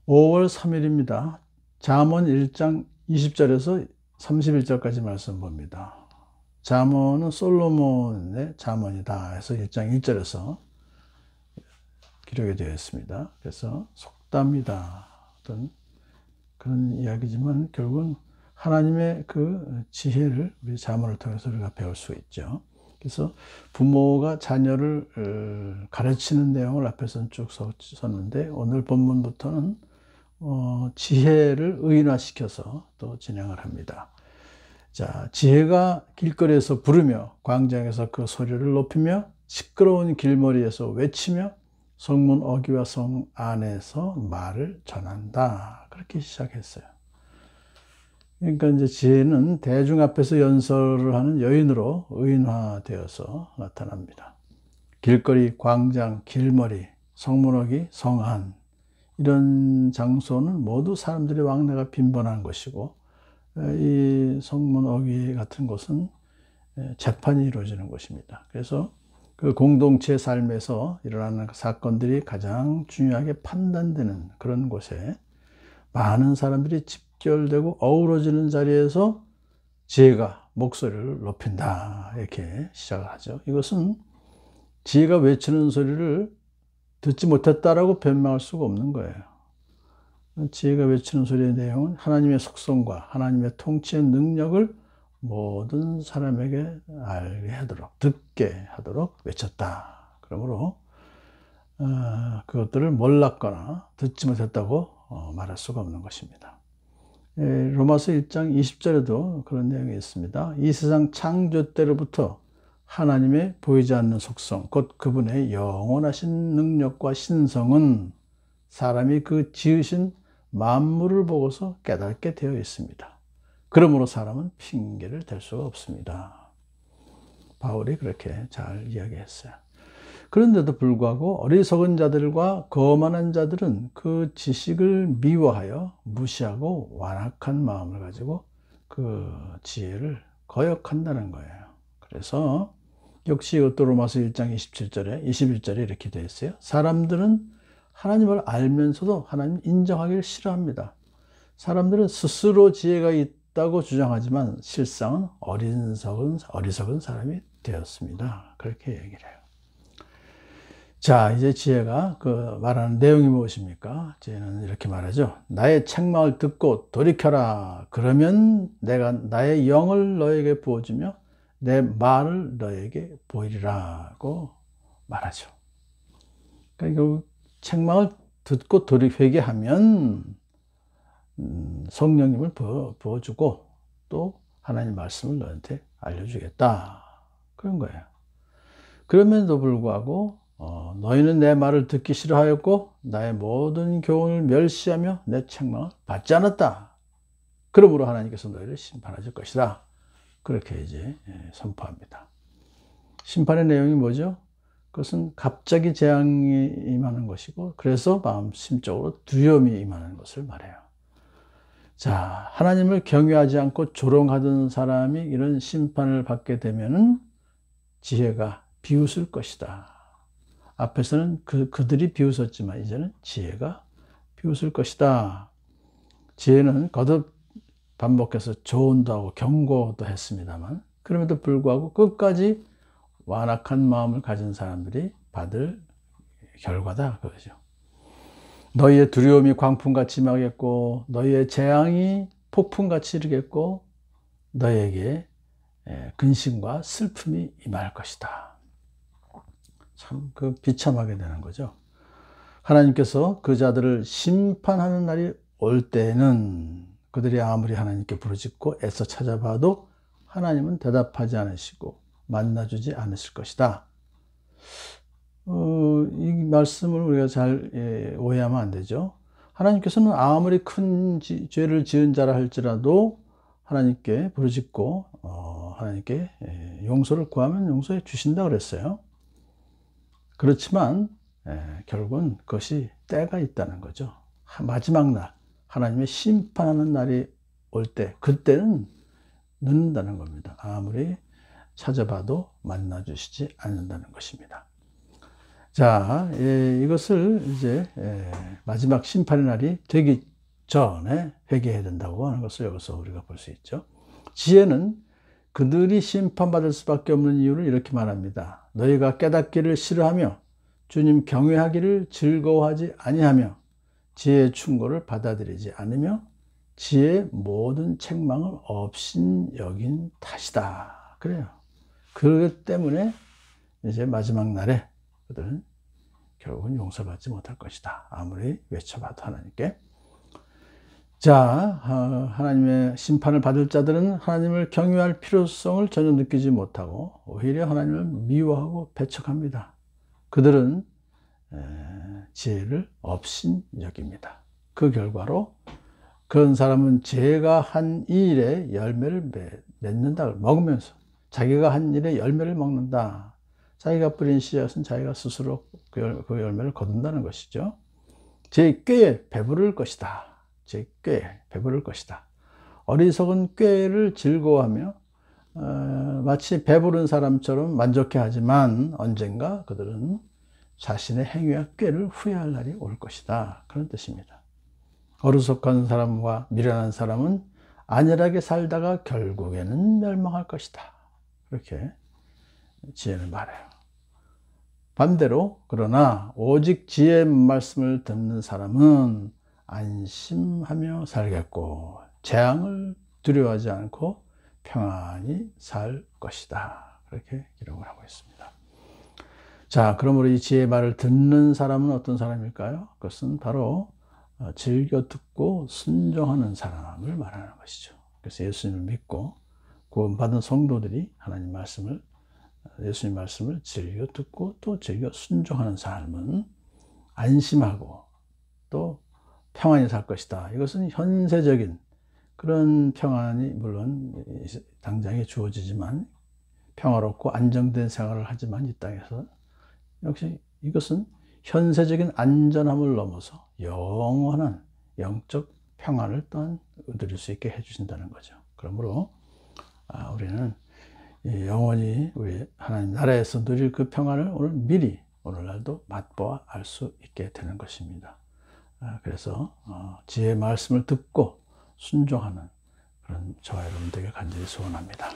5월 3일입니다. 잠언 1장 20절에서 31절까지 말씀 봅니다. 잠언은 솔로몬의 잠언이다 해서 1장 1절에서 기록이 되어 있습니다. 그래서 속담이다 어떤 그런 이야기지만 결국은 하나님의 그 지혜를 우리 잠언을 통해서 우리가 배울 수 있죠. 그래서 부모가 자녀를 가르치는 내용을 앞에서는 쭉 썼는데 오늘 본문부터는 지혜를 의인화시켜서 또 진행을 합니다. 자, 지혜가 길거리에서 부르며 광장에서 그 소리를 높이며 시끄러운 길머리에서 외치며 성문 어귀와 성 안에서 말을 전한다. 그렇게 시작했어요. 그러니까 이제 지혜는 대중 앞에서 연설을 하는 여인으로 의인화되어서 나타납니다. 길거리, 광장, 길머리, 성문어기, 성안 이런 장소는 모두 사람들의 왕래가 빈번한 것이고 이 성문어기 같은 곳은 재판이 이루어지는 곳입니다. 그래서 그 공동체 삶에서 일어나는 사건들이 가장 중요하게 판단되는 그런 곳에 많은 사람들이 집결되고 어우러지는 자리에서 지혜가 목소리를 높인다 이렇게 시작을 하죠. 이것은 지혜가 외치는 소리를 듣지 못했다라고 변명할 수가 없는 거예요. 지혜가 외치는 소리의 내용은 하나님의 속성과 하나님의 통치의 능력을 모든 사람에게 알게 하도록 듣게 하도록 외쳤다. 그러므로 그것들을 몰랐거나 듣지 못했다고 말할 수가 없는 것입니다. 로마서 1장 20절에도 그런 내용이 있습니다. 이 세상 창조 때로부터 하나님의 보이지 않는 속성, 곧 그분의 영원하신 능력과 신성은 사람이 그 지으신 만물을 보고서 깨닫게 되어 있습니다. 그러므로 사람은 핑계를 댈 수가 없습니다. 바울이 그렇게 잘 이야기했어요. 그런데도 불구하고 어리석은 자들과 거만한 자들은 그 지식을 미워하여 무시하고 완악한 마음을 가지고 그 지혜를 거역한다는 거예요. 그래서 역시 이것도 로마서 1장 27절에 21절에 이렇게 되어 있어요. 사람들은 하나님을 알면서도 하나님 인정하기를 싫어합니다. 사람들은 스스로 지혜가 있다고 주장하지만 실상은 어리석은 사람이 되었습니다. 그렇게 얘기를 해요. 자, 이제 지혜가 그 말하는 내용이 무엇입니까? 지혜는 이렇게 말하죠. 나의 책망을 듣고 돌이켜라. 그러면 내가 나의 영을 너에게 부어주며 내 말을 너에게 보이리라고 말하죠. 그러니까 책망을 듣고 회개하면 성령님을 부어주고 또 하나님 말씀을 너한테 알려주겠다. 그런 거예요. 그럼에도 불구하고 너희는 내 말을 듣기 싫어하였고 나의 모든 교훈을 멸시하며 내 책망을 받지 않았다. 그러므로 하나님께서 너희를 심판하실 것이다. 그렇게 이제 선포합니다. 심판의 내용이 뭐죠? 그것은 갑자기 재앙이 임하는 것이고 그래서 심적으로 두려움이 임하는 것을 말해요. 자, 하나님을 경외하지 않고 조롱하던 사람이 이런 심판을 받게 되면은 지혜가 비웃을 것이다. 앞에서는 그들이 비웃었지만 이제는 지혜가 비웃을 것이다. 지혜는 거듭 반복해서 조언도 하고 경고도 했습니다만 그럼에도 불구하고 끝까지 완악한 마음을 가진 사람들이 받을 결과다 그러죠. 너희의 두려움이 광풍같이 임하겠고 너희의 재앙이 폭풍같이 이르겠고 너희에게 근심과 슬픔이 임할 것이다. 참 비참하게 되는 거죠. 하나님께서 그 자들을 심판하는 날이 올 때는 그들이 아무리 하나님께 부르짖고 애써 찾아봐도 하나님은 대답하지 않으시고 만나주지 않으실 것이다. 이 말씀을 우리가 잘 오해하면 안 되죠. 하나님께서는 아무리 큰 죄를 지은 자라 할지라도 하나님께 부르짖고 하나님께 용서를 구하면 용서해 주신다 그랬어요. 그렇지만 결국은 그것이 때가 있다는 거죠. 마지막 날 하나님의 심판하는 날이 올 때 그때는 늦는다는 겁니다. 아무리 찾아봐도 만나주시지 않는다는 것입니다. 자, 이것을 이제 마지막 심판의 날이 되기 전에 회개해야 된다고 하는 것을 여기서 우리가 볼 수 있죠. 지혜는 그들이 심판받을 수밖에 없는 이유를 이렇게 말합니다. 너희가 깨닫기를 싫어하며 주님 경외하기를 즐거워하지 아니하며 지혜의 충고를 받아들이지 않으며 지혜의 모든 책망을 없인 여긴 탓이다. 그래요. 그렇기 때문에 이제 마지막 날에 그들은 결국은 용서받지 못할 것이다. 아무리 외쳐봐도 하나님께. 자, 하나님의 심판을 받을 자들은 하나님을 경외할 필요성을 전혀 느끼지 못하고 오히려 하나님을 미워하고 배척합니다. 그들은 지혜를 없인 여깁니다. 그 결과로 그런 사람은 제가 한 이 일에 열매를 맺는다. 먹으면서 자기가 한 일에 열매를 먹는다. 자기가 뿌린 씨앗은 자기가 스스로 그 열매를 거둔다는 것이죠. 제 꾀에 배부를 것이다. 제 꾀에 배부를 것이다. 어리석은 꾀를 즐거워하며 마치 배부른 사람처럼 만족해하지만 언젠가 그들은 자신의 행위와 꾀를 후회할 날이 올 것이다. 그런 뜻입니다. 어리석은 사람과 미련한 사람은 안일하게 살다가 결국에는 멸망할 것이다. 그렇게 지혜는 말해요. 반대로 그러나 오직 지혜의 말씀을 듣는 사람은 안심하며 살겠고 재앙을 두려워하지 않고 평안히 살 것이다. 그렇게 기록을 하고 있습니다. 자, 그러므로 이 지혜의 말을 듣는 사람은 어떤 사람일까요? 그것은 바로 즐겨 듣고 순종하는 사람을 말하는 것이죠. 그래서 예수님을 믿고 구원받은 성도들이 하나님 말씀을, 예수님 말씀을 즐겨 듣고 또 즐겨 순종하는 삶은 안심하고 또 평안히 살 것이다. 이것은 현세적인 그런 평안이 물론 당장에 주어지지만 평화롭고 안정된 생활을 하지만 이 땅에서 역시 이것은 현세적인 안전함을 넘어서 영원한 영적 평안을 또한 누릴 수 있게 해주신다는 거죠. 그러므로 우리는 영원히 우리 하나님 나라에서 누릴 그 평안을 오늘 미리 오늘날도 맛보아 알 수 있게 되는 것입니다. 그래서 지혜의 말씀을 듣고 순종하는 그런 저와 여러분 되길 간절히 소원합니다.